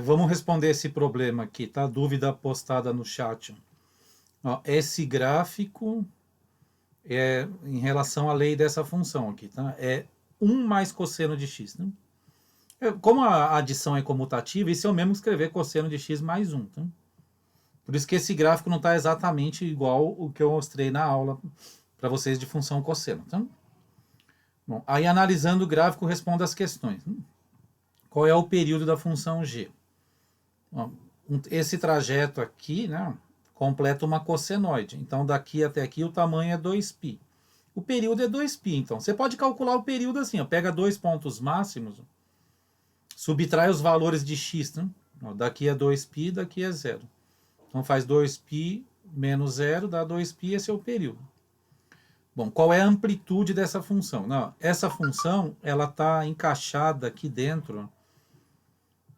Vamos responder esse problema aqui, tá? Dúvida postada no chat. Ó, esse gráfico é em relação à lei dessa função aqui, tá? É 1 mais cosseno de x, né? Como a adição é comutativa, isso é o mesmo que escrever cosseno de x mais 1, tá? Por isso que esse gráfico não está exatamente igual o que eu mostrei na aula para vocês de função cosseno, tá? Bom, aí analisando o gráfico, responda as questões. Qual é o período da função g? Bom, esse trajeto aqui, né, completa uma cossenoide. Então, daqui até aqui, o tamanho é 2π. O período é 2π, então. Você pode calcular o período assim, ó, pega dois pontos máximos, subtrai os valores de x, né? Ó, daqui é 2π, daqui é 0. Então, faz 2π menos 0, dá 2π, esse é o período. Bom, qual é a amplitude dessa função? Não, essa função, ela está encaixada aqui dentro,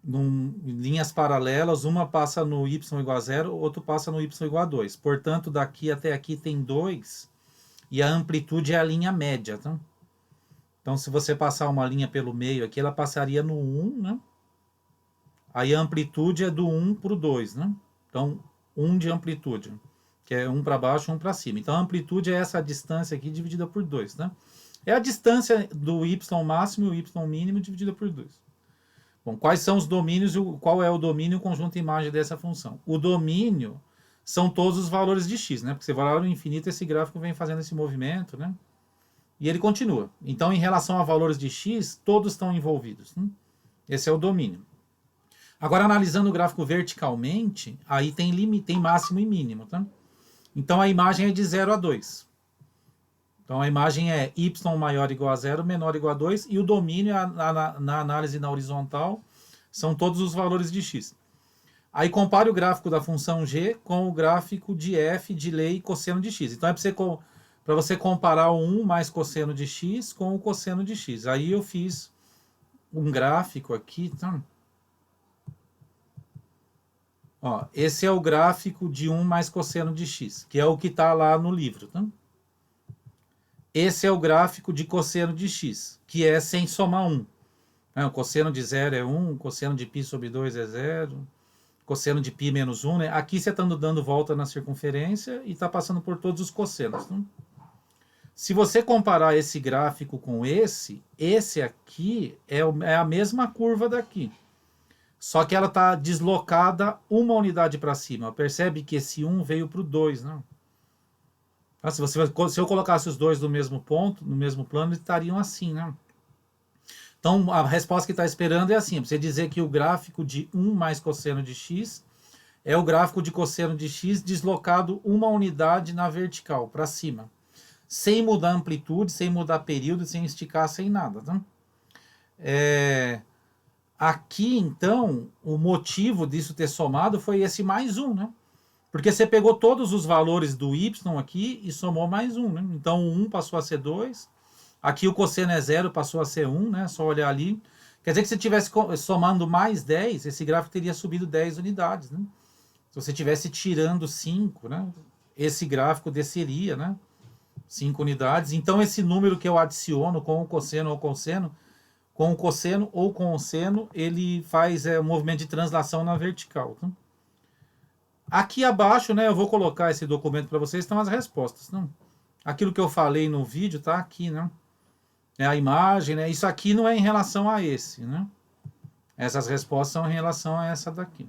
em linhas paralelas, uma passa no y igual a 0, outro passa no y igual a 2. Portanto, daqui até aqui tem 2, e a amplitude é a linha média, tá? Então, se você passar uma linha pelo meio aqui, ela passaria no 1, né? Aí a amplitude é do 1 para o 2, né? Então, 1 de amplitude, que é 1 para baixo, 1 para cima. Então, a amplitude é essa distância aqui dividida por 2, né? É a distância do y máximo e o y mínimo dividida por 2. Bom, quais são os domínios e qual é o domínio conjunto imagem dessa função? O domínio são todos os valores de x, né? Porque você vai lá no infinito, esse gráfico vem fazendo esse movimento, né? E ele continua. Então, em relação a valores de x, todos estão envolvidos, né? Esse é o domínio. Agora, analisando o gráfico verticalmente, aí tem limite, tem máximo e mínimo, tá? Então, a imagem é de 0 a 2. Então, a imagem é y maior ou igual a 0, menor ou igual a 2, e o domínio na análise na horizontal são todos os valores de x. Aí, compare o gráfico da função g com o gráfico de f de lei cosseno de x. Então, é para você comparar o 1 mais cosseno de x com o cosseno de x. Aí, eu fiz um gráfico aqui, tá? Ó, esse é o gráfico de 1 mais cosseno de x, que é o que está lá no livro, tá? Esse é o gráfico de cosseno de x, que é sem somar 1. O cosseno de 0 é 1, o cosseno de π sobre 2 é 0, cosseno de π menos 1, né? Aqui você está dando volta na circunferência e está passando por todos os cossenos. Né? Se você comparar esse gráfico com esse aqui é a mesma curva daqui. Só que ela está deslocada uma unidade para cima. Percebe que esse 1 veio para o 2, né? Se eu colocasse os dois no mesmo ponto, no mesmo plano, eles estariam assim, né? Então, a resposta que está esperando é assim, você dizer que o gráfico de 1 mais cosseno de x é o gráfico de cosseno de x deslocado uma unidade na vertical, para cima. Sem mudar a amplitude, sem mudar período, sem esticar, sem nada, tá? Aqui, então, o motivo disso ter somado foi esse mais 1, né? Porque você pegou todos os valores do y aqui e somou mais 1, né? Então, o 1 passou a ser 2. Aqui o cosseno é 0, passou a ser 1, né? Só olhar ali. Quer dizer que se estivesse somando mais 10, esse gráfico teria subido 10 unidades, né? Se você estivesse tirando 5, né? Esse gráfico desceria, né? 5 unidades. Então, esse número que eu adiciono com o cosseno ou cosseno, com o cosseno ou com o seno, ele faz um movimento de translação na vertical. Tá? Aqui abaixo, né, eu vou colocar esse documento para vocês, estão as respostas. Não? Aquilo que eu falei no vídeo está aqui, né? É a imagem, né? Isso aqui não é em relação a esse, né? Essas respostas são em relação a essa daqui.